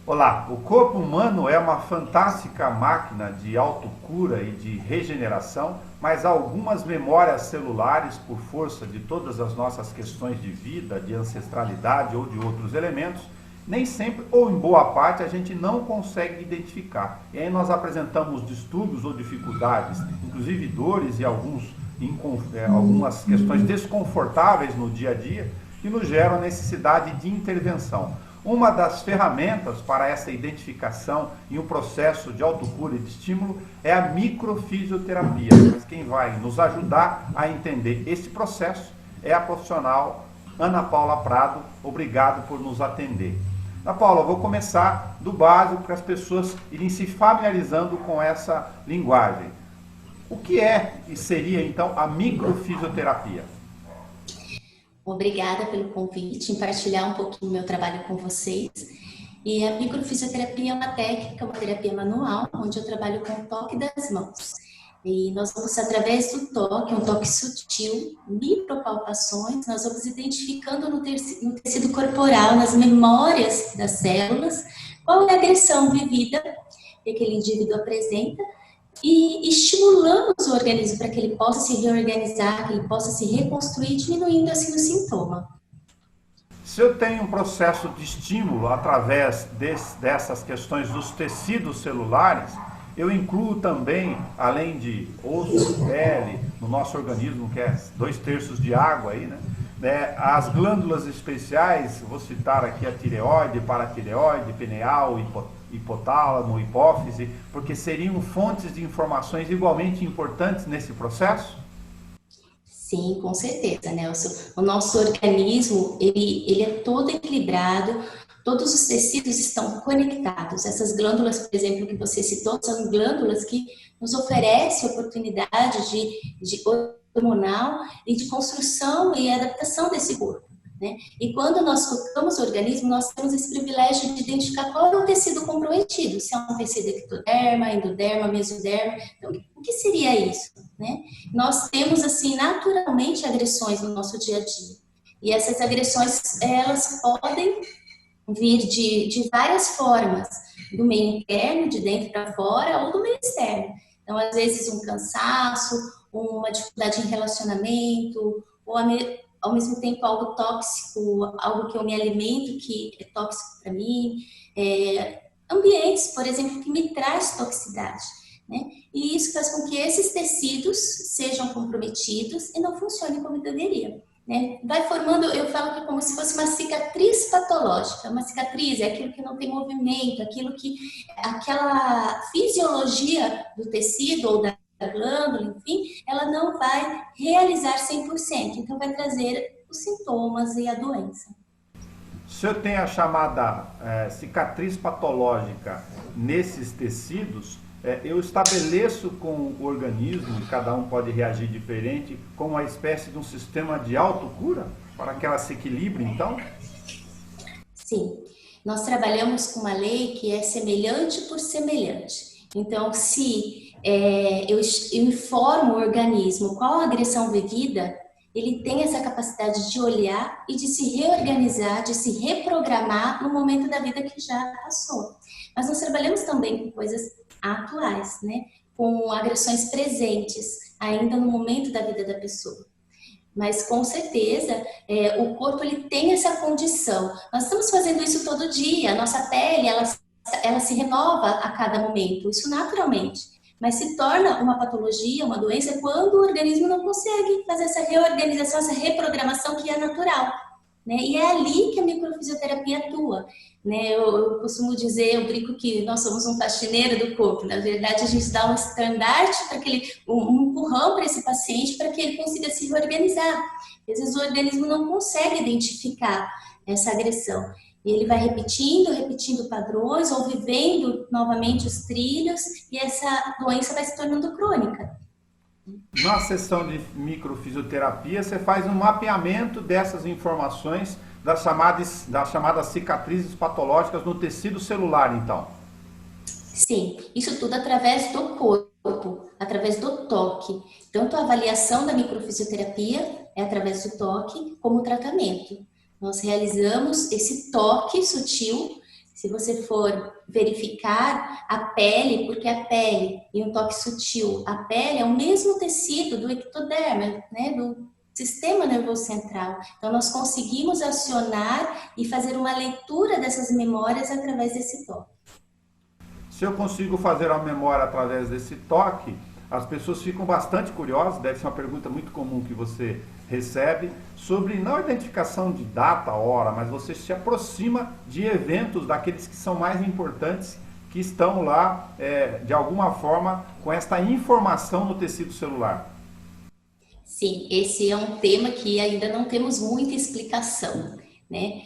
Olá, o corpo humano é uma fantástica máquina de autocura e de regeneração, mas algumas memórias celulares, por força de todas as nossas questões de vida, de ancestralidade ou de outros elementos, nem sempre, ou em boa parte, a gente não consegue identificar. E aí nós apresentamos distúrbios ou dificuldades, inclusive dores e algumas questões desconfortáveis no dia a dia, que nos geram a necessidade de intervenção. Uma das ferramentas para essa identificação e um processo de autocura e de estímulo é a microfisioterapia. Mas quem vai nos ajudar a entender esse processo é a profissional Ana Paula Prado. Obrigado por nos atender. Ana Paula, eu vou começar do básico para as pessoas irem se familiarizando com essa linguagem. O que é e seria então a microfisioterapia? Obrigada pelo convite, em partilhar um pouquinho do meu trabalho com vocês. E a microfisioterapia é uma técnica, uma terapia manual, onde eu trabalho com o toque das mãos. E nós vamos, através do toque, um toque sutil, micropalpações, nós vamos identificando no tecido corporal, nas memórias das células, qual é a agressão vivida que aquele indivíduo apresenta, e estimulamos o organismo para que ele possa se reorganizar, que ele possa se reconstruir, diminuindo assim o sintoma. Se eu tenho um processo de estímulo através dessas questões dos tecidos celulares, eu incluo também, além de osso, pele, no nosso organismo, que é 2/3 de água aí, né? As glândulas especiais, vou citar aqui a tireoide, paratireoide, pineal, hipotálamo, hipófise, porque seriam fontes de informações igualmente importantes nesse processo? Sim, com certeza, Nelson. O nosso organismo, ele é todo equilibrado, todos os tecidos estão conectados. Essas glândulas, por exemplo, que você citou, são glândulas que nos oferecem oportunidade de hormonal e de construção e adaptação desse corpo, né? E quando nós tocamos o organismo, nós temos esse privilégio de identificar qual é o tecido comprometido, se é um tecido ectoderma, endoderma, mesoderma. Então, o que seria isso, né? Nós temos, assim, naturalmente agressões no nosso dia a dia. E essas agressões, elas podem vir de várias formas, do meio interno, de dentro para fora, ou do meio externo. Então, às vezes, um cansaço, uma dificuldade em relacionamento, ou ao mesmo tempo algo tóxico, algo que eu me alimento que é tóxico para mim, ambientes, por exemplo, que me traz toxicidade, né? E isso faz com que esses tecidos sejam comprometidos e não funcionem como deveriam, né? Vai formando, eu falo que é como se fosse uma cicatriz patológica. Uma cicatriz é aquilo que não tem movimento, aquela fisiologia do tecido ou da glândula, enfim, ela não vai realizar 100%, então vai trazer os sintomas e a doença. Se eu tenho a chamada cicatriz patológica nesses tecidos, eu estabeleço com o organismo, e cada um pode reagir diferente, com uma espécie de um sistema de autocura, para que ela se equilibre, então? Sim, nós trabalhamos com uma lei que é semelhante por semelhante. Então, se eu informo o organismo qual a agressão vivida, ele tem essa capacidade de olhar e de se reorganizar, de se reprogramar no momento da vida que já passou. Mas nós trabalhamos também com coisas atuais, né? Com agressões presentes, ainda no momento da vida da pessoa. Mas com certeza o corpo ele tem essa condição. Nós estamos fazendo isso todo dia. A nossa pele ela se renova a cada momento, isso naturalmente. Mas se torna uma patologia, uma doença, quando o organismo não consegue fazer essa reorganização, essa reprogramação que é natural, né? E é ali que a microfisioterapia atua, né? Eu costumo dizer, eu brinco que nós somos um faxineiro do corpo. Na verdade, a gente dá um estandarte para um empurrão para esse paciente para que ele consiga se reorganizar. Às vezes o organismo não consegue identificar essa agressão. E ele vai repetindo padrões, ou vivendo novamente os trilhos, e essa doença vai se tornando crônica. Na sessão de microfisioterapia, você faz um mapeamento dessas informações das chamadas cicatrizes patológicas no tecido celular, então. Sim, isso tudo através do corpo, através do toque. Tanto a avaliação da microfisioterapia é através do toque, como o tratamento. Nós realizamos esse toque sutil Se você for verificar a pele, porque a pele, e um toque sutil, a pele é o mesmo tecido do ectoderma, né, do sistema nervoso central. Então, nós conseguimos acionar e fazer uma leitura dessas memórias através desse toque. Se eu consigo fazer a memória através desse toque, as pessoas ficam bastante curiosas, deve ser uma pergunta muito comum que você recebe, sobre não a identificação de data, hora, mas você se aproxima de eventos daqueles que são mais importantes, que estão lá, de alguma forma, com esta informação no tecido celular. Sim, esse é um tema que ainda não temos muita explicação, né?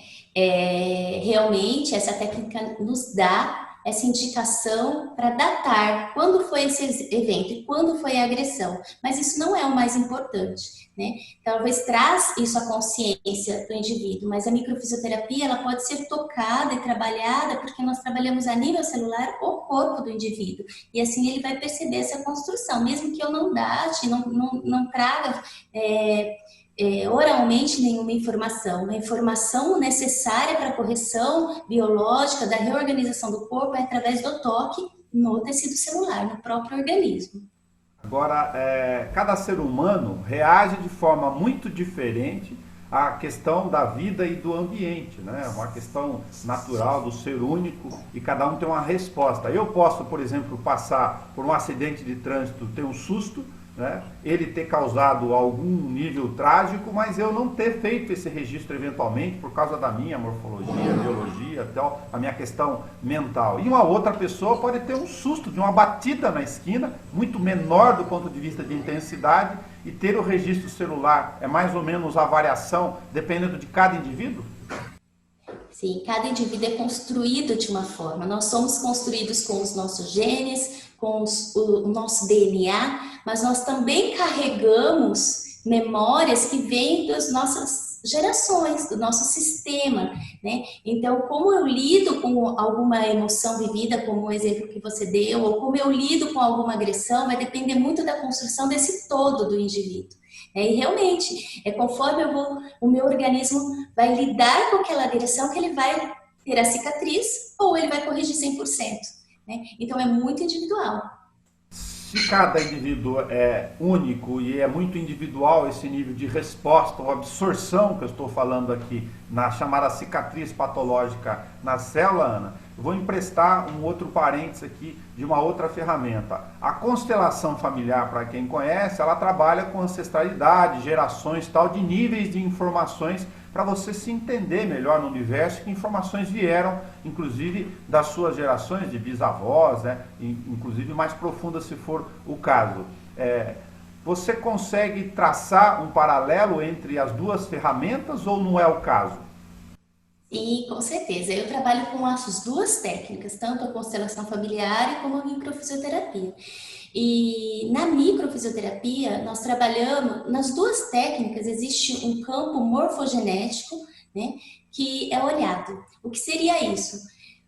Realmente, essa técnica nos dá essa indicação para datar quando foi esse evento e quando foi a agressão, mas isso não é o mais importante, né? Talvez traz isso à consciência do indivíduo, mas a microfisioterapia ela pode ser tocada e trabalhada porque nós trabalhamos a nível celular o corpo do indivíduo e assim ele vai perceber essa construção, mesmo que eu não date, não traga oralmente nenhuma informação. A informação necessária para a correção biológica da reorganização do corpo é através do toque no tecido celular, no próprio organismo. Agora, cada ser humano reage de forma muito diferente à questão da vida e do ambiente, né? Uma questão natural do ser único e cada um tem uma resposta. Eu posso, por exemplo, passar por um acidente de trânsito, ter um susto, né? Ele ter causado algum nível trágico, mas eu não ter feito esse registro eventualmente por causa da minha morfologia, biologia, a minha questão mental. E uma outra pessoa pode ter um susto de uma batida na esquina, muito menor do ponto de vista de intensidade, e ter o registro celular. É mais ou menos a variação dependendo de cada indivíduo? Sim, cada indivíduo é construído de uma forma. Nós somos construídos com os nossos genes, com o nosso DNA, mas nós também carregamos memórias que vêm das nossas gerações, do nosso sistema, né? Então, como eu lido com alguma emoção vivida, como o exemplo que você deu, ou como eu lido com alguma agressão, vai depender muito da construção desse todo do indivíduo. E realmente, conforme o meu organismo vai lidar com aquela agressão que ele vai ter a cicatriz ou ele vai corrigir 100%. Né? Então, é muito individual. Se cada indivíduo é único e é muito individual esse nível de resposta ou absorção que eu estou falando aqui na chamada cicatriz patológica na célula, Ana, eu vou emprestar um outro parênteses aqui de uma outra ferramenta. A constelação familiar, para quem conhece, ela trabalha com ancestralidade, gerações, tal, de níveis de informações para você se entender melhor no universo, que informações vieram, inclusive, das suas gerações de bisavós, né? Inclusive mais profundas se for o caso. Você consegue traçar um paralelo entre as duas ferramentas ou não é o caso? Sim, com certeza. Eu trabalho com as duas técnicas, tanto a constelação familiar como a microfisioterapia. E na microfisioterapia, nós trabalhamos, nas duas técnicas, existe um campo morfogenético, né, que é olhado. O que seria isso?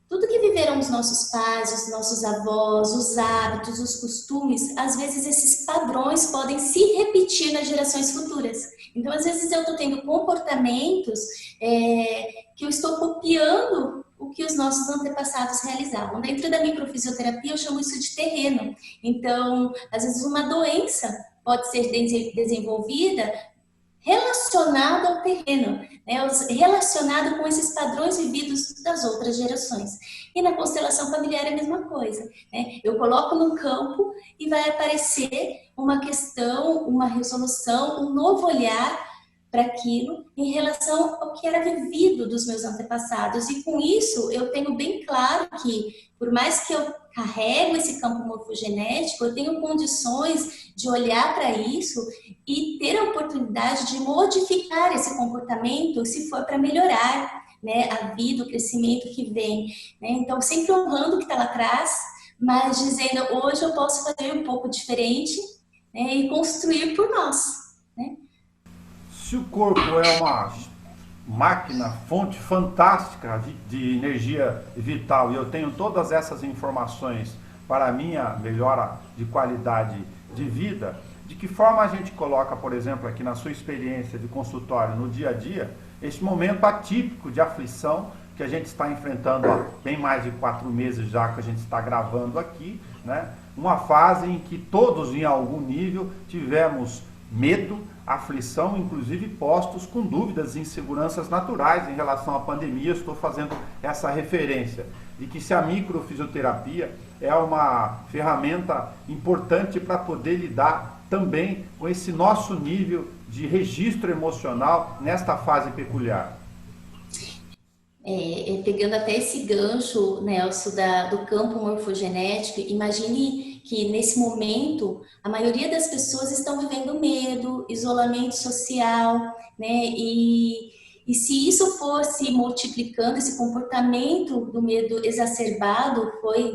Tudo que viveram os nossos pais, os nossos avós, os hábitos, os costumes, às vezes esses padrões podem se repetir nas gerações futuras. Então, às vezes eu estou tendo comportamentos que eu estou copiando o que os nossos antepassados realizavam. Dentro da microfisioterapia, eu chamo isso de terreno. Então, às vezes uma doença pode ser desenvolvida relacionado ao terreno, né? Relacionado com esses padrões vividos das outras gerações. E na constelação familiar é a mesma coisa, né? Eu coloco no campo e vai aparecer uma questão, uma resolução, um novo olhar para aquilo em relação ao que era vivido dos meus antepassados. E com isso eu tenho bem claro que, por mais que eu carrego esse campo morfogenético, eu tenho condições de olhar para isso e ter a oportunidade de modificar esse comportamento se for para melhorar, né, a vida, o crescimento que vem. Né? Então, sempre honrando o que está lá atrás, mas dizendo, hoje eu posso fazer um pouco diferente, né, e construir por nós. Né? Se o corpo é uma máquina, fonte fantástica de energia vital e eu tenho todas essas informações para a minha melhora de qualidade de vida, de que forma a gente coloca, por exemplo, aqui na sua experiência de consultório no dia a dia, esse momento atípico de aflição que a gente está enfrentando há bem mais de 4 meses já que a gente está gravando aqui, né? Uma fase em que todos, em algum nível, tivemos medo, aflição, inclusive postos com dúvidas e inseguranças naturais em relação à pandemia. Eu estou fazendo essa referência de que se a microfisioterapia é uma ferramenta importante para poder lidar também com esse nosso nível de registro emocional nesta fase peculiar. Pegando até esse gancho, Nelson, do campo morfogenético, imagine que nesse momento a maioria das pessoas estão vivendo medo, isolamento social, né? E se isso for se multiplicando, esse comportamento do medo exacerbado foi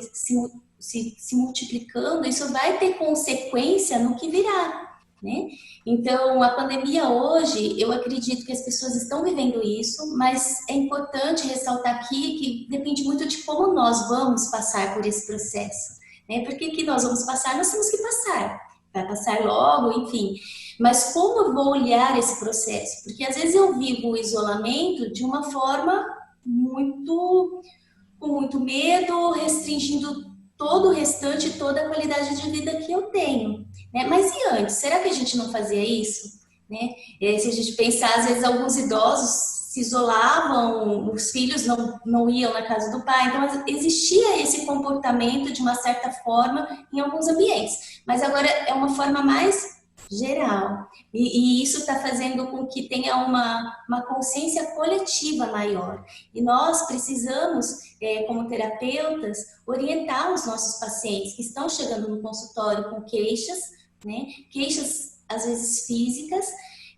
se multiplicando, isso vai ter consequência no que virá, né? Então, a pandemia hoje, eu acredito que as pessoas estão vivendo isso, mas é importante ressaltar aqui que depende muito de como nós vamos passar por esse processo, né? Porque que nós vamos passar, nós temos que passar. Vai passar logo, enfim. Mas como eu vou olhar esse processo? Porque às vezes eu vivo o isolamento de uma forma com muito medo, restringindo todo o restante, toda a qualidade de vida que eu tenho, né? Mas e antes? Será que a gente não fazia isso? Né? Se a gente pensar, às vezes alguns idosos se isolavam, os filhos não iam na casa do pai, então existia esse comportamento de uma certa forma em alguns ambientes, mas agora é uma forma mais geral, e isso está fazendo com que tenha uma consciência coletiva maior, e nós precisamos, como terapeutas, orientar os nossos pacientes que estão chegando no consultório com queixas, né? Queixas às vezes físicas,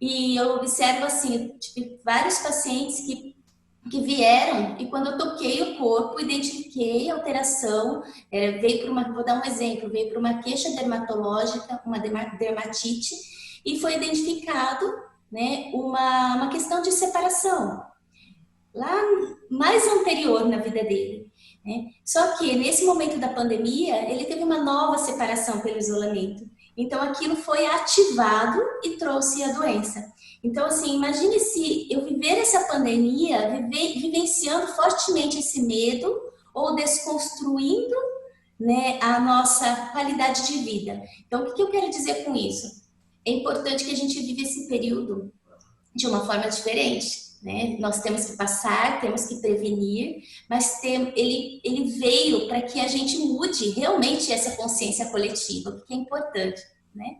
e eu observo assim, tive vários pacientes que vieram e quando eu toquei o corpo, identifiquei a alteração, vou dar um exemplo, veio para uma queixa dermatológica, uma dermatite, e foi identificado, né, uma questão de separação, lá mais anterior na vida dele, né? Só que nesse momento da pandemia, ele teve uma nova separação pelo isolamento. Então aquilo foi ativado e trouxe a doença. Então assim, imagine se eu viver essa pandemia, vivenciando fortemente esse medo ou desconstruindo, né, a nossa qualidade de vida. Então o que eu quero dizer com isso? É importante que a gente viva esse período de uma forma diferente, né? Nós temos que passar, temos que prevenir, mas ele veio para que a gente mude realmente essa consciência coletiva, que é importante, né?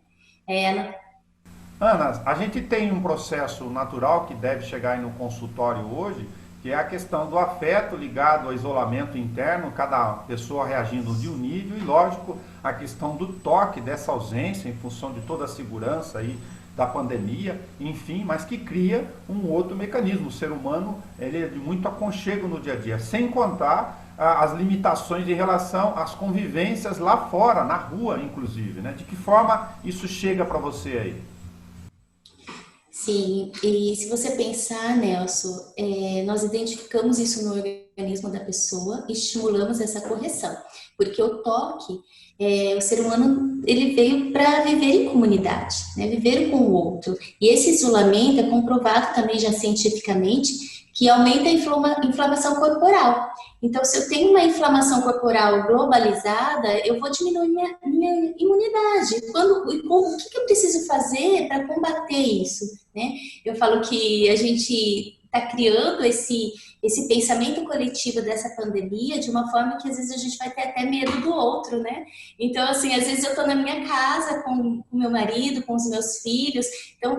Ana, a gente tem um processo natural que deve chegar aí no consultório hoje, que é a questão do afeto ligado ao isolamento interno, cada pessoa reagindo de um nível, e lógico, a questão do toque, dessa ausência, em função de toda a segurança aí da pandemia, enfim, mas que cria um outro mecanismo. O ser humano, ele é de muito aconchego no dia a dia, sem contar as limitações em relação às convivências lá fora, na rua, inclusive, né? De que forma isso chega para você aí? Sim, e se você pensar, Nelson, nós identificamos isso no organismo da pessoa e estimulamos essa correção, porque o toque, o ser humano, ele veio para viver em comunidade, né? Viver com o outro, e esse isolamento é comprovado também já cientificamente que aumenta a inflamação corporal. Então, se eu tenho uma inflamação corporal globalizada, eu vou diminuir minha imunidade. O que eu preciso fazer para combater isso, né? Eu falo que a gente está criando esse pensamento coletivo dessa pandemia de uma forma que às vezes a gente vai ter até medo do outro, né? Então, assim, às vezes eu estou na minha casa com o meu marido, com os meus filhos, então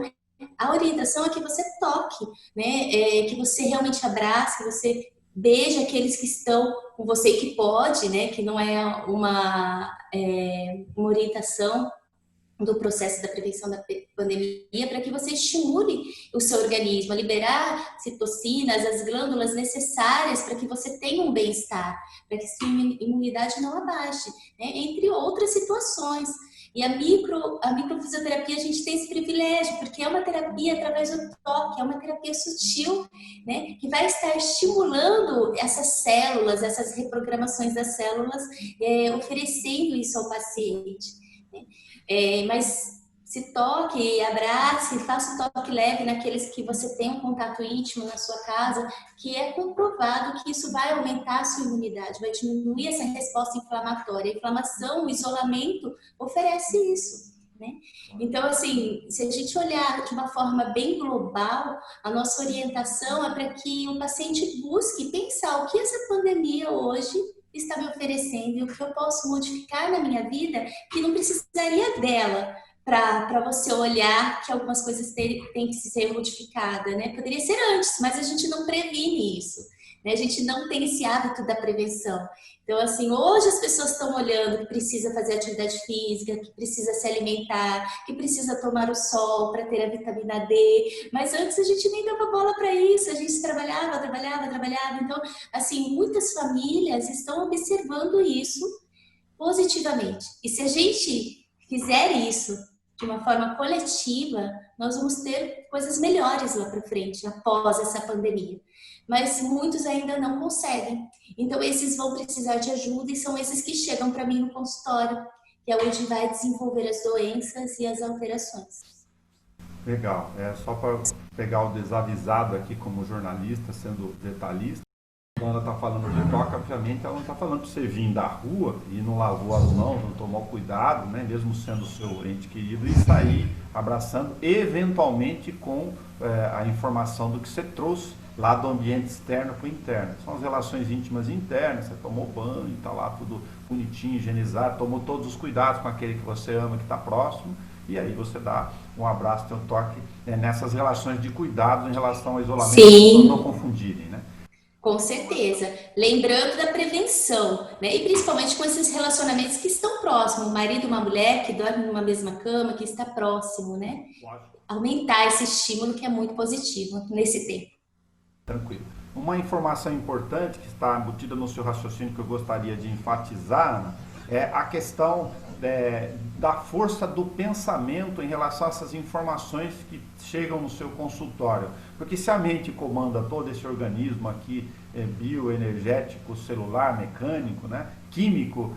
a orientação é que você toque, né? Que você realmente abrace, que você beije aqueles que estão com você e que pode, né? Que não é uma orientação do processo da prevenção da pandemia, para que você estimule o seu organismo a liberar citocinas, as glândulas necessárias para que você tenha um bem-estar, para que sua imunidade não abaixe, né? Entre outras situações. E a microfisioterapia, a gente tem esse privilégio, porque é uma terapia através do toque, é uma terapia sutil, né? Que vai estar estimulando essas células, essas reprogramações das células, oferecendo isso ao paciente, né? Mas se toque, abrace, faça um toque leve naqueles que você tem um contato íntimo na sua casa, que é comprovado que isso vai aumentar a sua imunidade, vai diminuir essa resposta inflamatória. A inflamação, o isolamento oferece isso, né? Então, assim, se a gente olhar de uma forma bem global, a nossa orientação é para que o paciente busque pensar o que essa pandemia hoje está me oferecendo e o que eu posso modificar na minha vida que não precisaria dela para você olhar que algumas coisas têm que ser modificadas, né? Poderia ser antes, mas a gente não previne isso, né? A gente não tem esse hábito da prevenção. Então, assim, hoje as pessoas estão olhando que precisa fazer atividade física, que precisa se alimentar, que precisa tomar o sol para ter a vitamina D, mas antes a gente nem dava bola para isso, a gente trabalhava. Então, assim, muitas famílias estão observando isso positivamente. E se a gente fizer isso de uma forma coletiva, nós vamos ter coisas melhores lá para frente, após essa pandemia. Mas muitos ainda não conseguem. Então, esses vão precisar de ajuda e são esses que chegam para mim no consultório, que é onde vai desenvolver as doenças e as alterações. Legal. É só para pegar o desavisado aqui como jornalista, sendo detalhista. Quando ela está falando de toque, obviamente ela não está falando para você vir da rua e não lavou as mãos, não tomou cuidado, né, mesmo sendo seu ente querido, e sair abraçando, eventualmente com a informação do que você trouxe lá do ambiente externo para o interno. São as relações íntimas internas, você tomou banho, está lá tudo bonitinho, higienizado, tomou todos os cuidados com aquele que você ama, que está próximo, e aí você dá um abraço, tem um toque nessas relações de cuidado em relação ao isolamento, para as pessoas não confundirem, né? Com certeza. Lembrando da prevenção, né? E principalmente com esses relacionamentos que estão próximos, um marido e uma mulher que dormem numa mesma cama, que está próximo, né? Aumentar esse estímulo que é muito positivo nesse tempo. Tranquilo. Uma informação importante que está embutida no seu raciocínio que eu gostaria de enfatizar, Ana, é a questão da força do pensamento em relação a essas informações que chegam no seu consultório. Porque se a mente comanda todo esse organismo aqui, bioenergético, celular, mecânico, né, químico,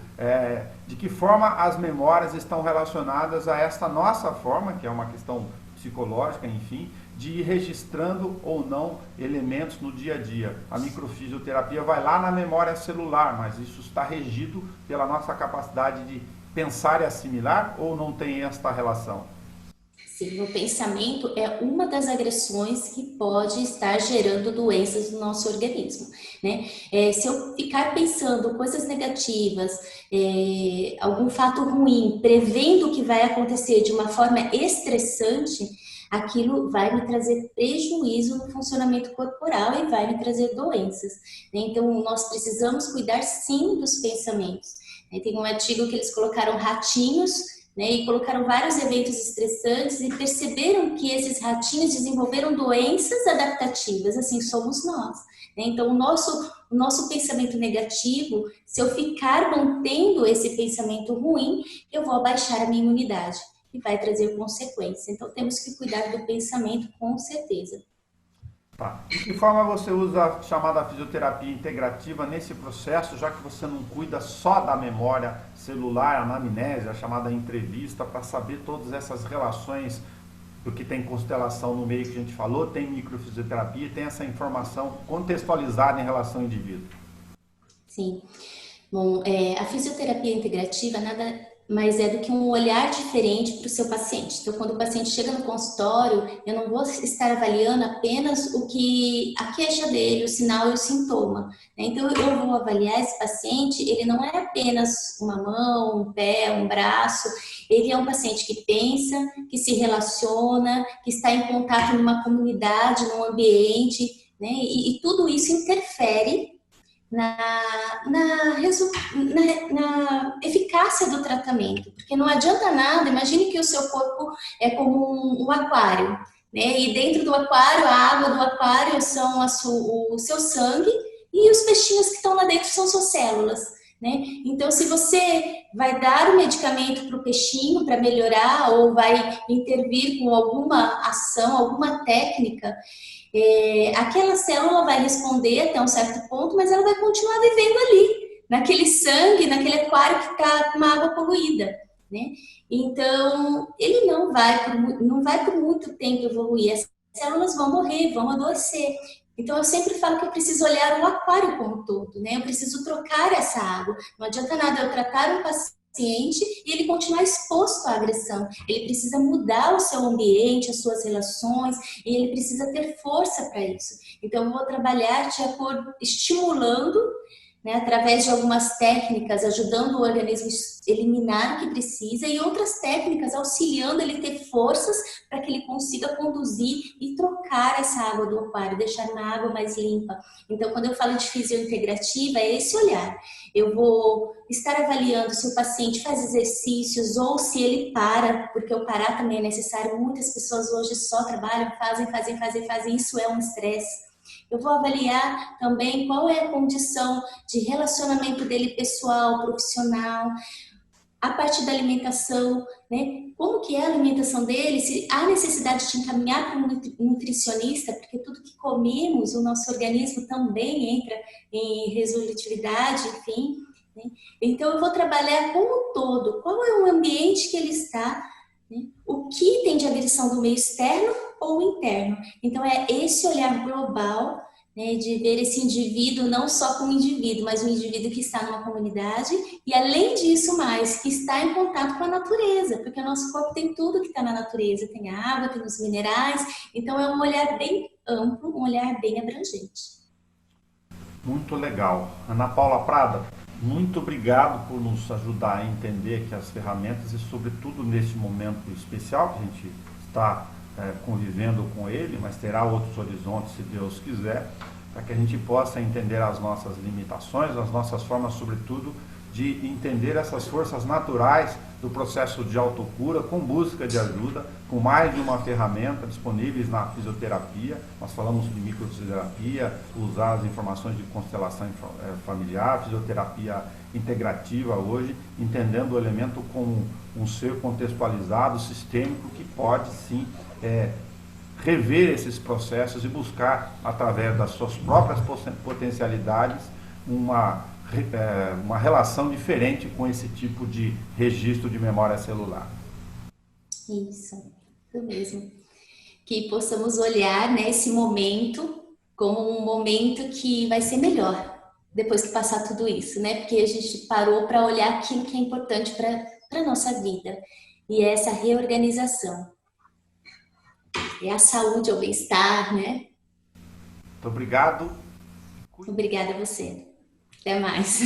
de que forma as memórias estão relacionadas a esta nossa forma, que é uma questão psicológica, enfim, de ir registrando ou não elementos no dia a dia. A microfisioterapia vai lá na memória celular, mas isso está regido pela nossa capacidade de pensar e assimilar, ou não tem esta relação? Sim, o pensamento é uma das agressões que pode estar gerando doenças no nosso organismo, né? Se eu ficar pensando coisas negativas, algum fato ruim, prevendo o que vai acontecer de uma forma estressante, aquilo vai me trazer prejuízo no funcionamento corporal e vai me trazer doenças, né? Então, nós precisamos cuidar sim dos pensamentos. Tem um artigo que eles colocaram ratinhos, né, e colocaram vários eventos estressantes e perceberam que esses ratinhos desenvolveram doenças adaptativas, assim somos nós, né? Então, o nosso pensamento negativo, se eu ficar mantendo esse pensamento ruim, eu vou abaixar a minha imunidade e vai trazer consequência. Então, temos que cuidar do pensamento com certeza. Tá. De que forma você usa a chamada fisioterapia integrativa nesse processo, já que você não cuida só da memória celular, a anamnese, a chamada entrevista, para saber todas essas relações, porque tem constelação no meio que a gente falou, tem microfisioterapia, tem essa informação contextualizada em relação ao indivíduo? Sim. Bom, a fisioterapia integrativa nada mais é do que um olhar diferente para o seu paciente. Então, quando o paciente chega no consultório, eu não vou estar avaliando apenas a queixa dele, o sinal e o sintoma, né? Então, eu vou avaliar esse paciente, ele não é apenas uma mão, um pé, um braço, ele é um paciente que pensa, que se relaciona, que está em contato numa comunidade, num ambiente, né? E tudo isso interfere na eficácia do tratamento, porque não adianta nada. Imagine que o seu corpo é como um aquário, né? E dentro do aquário, a água do aquário são o seu sangue e os peixinhos que estão lá dentro são suas células, né? Então, se você vai dar o medicamento para o peixinho para melhorar ou vai intervir com alguma ação, alguma técnica, aquela célula vai responder até um certo ponto, mas ela vai continuar vivendo ali, naquele sangue, naquele aquário que está com uma água poluída. né? Então, ele não vai por muito tempo evoluir, as células vão morrer, vão adoecer. Então, eu sempre falo que eu preciso olhar o aquário como um todo, né? Eu preciso trocar essa água. Não adianta nada eu tratar um paciente e ele continuar exposto à agressão. Ele precisa mudar o seu ambiente, as suas relações, e ele precisa ter força para isso. Então, eu vou trabalhar de acordo, estimulando, né, através de algumas técnicas, ajudando o organismo a eliminar o que precisa, e outras técnicas auxiliando ele a ter forças para que ele consiga conduzir e trocar essa água do aquário, deixar uma água mais limpa. Então, quando eu falo de fisiointegrativa, é esse olhar. Eu vou estar avaliando se o paciente faz exercícios ou se ele para, porque o parar também é necessário. Muitas pessoas hoje só trabalham, fazem. Isso é um estresse. Eu vou avaliar também qual é a condição de relacionamento dele pessoal, profissional, a parte da alimentação, né? Como que é a alimentação dele, se há necessidade de encaminhar para um nutricionista, porque tudo que comemos, o nosso organismo também entra em resolutividade, enfim, né? Então eu vou trabalhar como um todo, qual é o ambiente que ele está, né? O que tem de agressão do meio externo ou interno. Então é esse olhar global, né, de ver esse indivíduo não só como indivíduo, mas um indivíduo que está numa comunidade e, além disso, mais, que está em contato com a natureza, porque o nosso corpo tem tudo que está na natureza, tem a água, tem os minerais, então é um olhar bem amplo, um olhar bem abrangente. Muito legal. Ana Paula Prada, muito obrigado por nos ajudar a entender que as ferramentas e, sobretudo, neste momento especial que a gente está convivendo com ele, mas terá outros horizontes, se Deus quiser, para que a gente possa entender as nossas limitações, as nossas formas, sobretudo, de entender essas forças naturais do processo de autocura, com busca de ajuda, com mais de uma ferramenta disponíveis na fisioterapia. Nós falamos de microfisioterapia, usar as informações de constelação familiar, fisioterapia integrativa hoje, entendendo o elemento como um ser contextualizado, sistêmico, que pode sim rever esses processos e buscar, através das suas próprias potencialidades, uma relação diferente com esse tipo de registro de memória celular. Isso mesmo. Que possamos olhar, né, esse momento como um momento que vai ser melhor depois que passar tudo isso, né? Porque a gente parou para olhar aquilo que é importante para a nossa vida. E é essa reorganização. É a saúde, é o bem-estar, né? Muito obrigado. Obrigada a você. Até mais.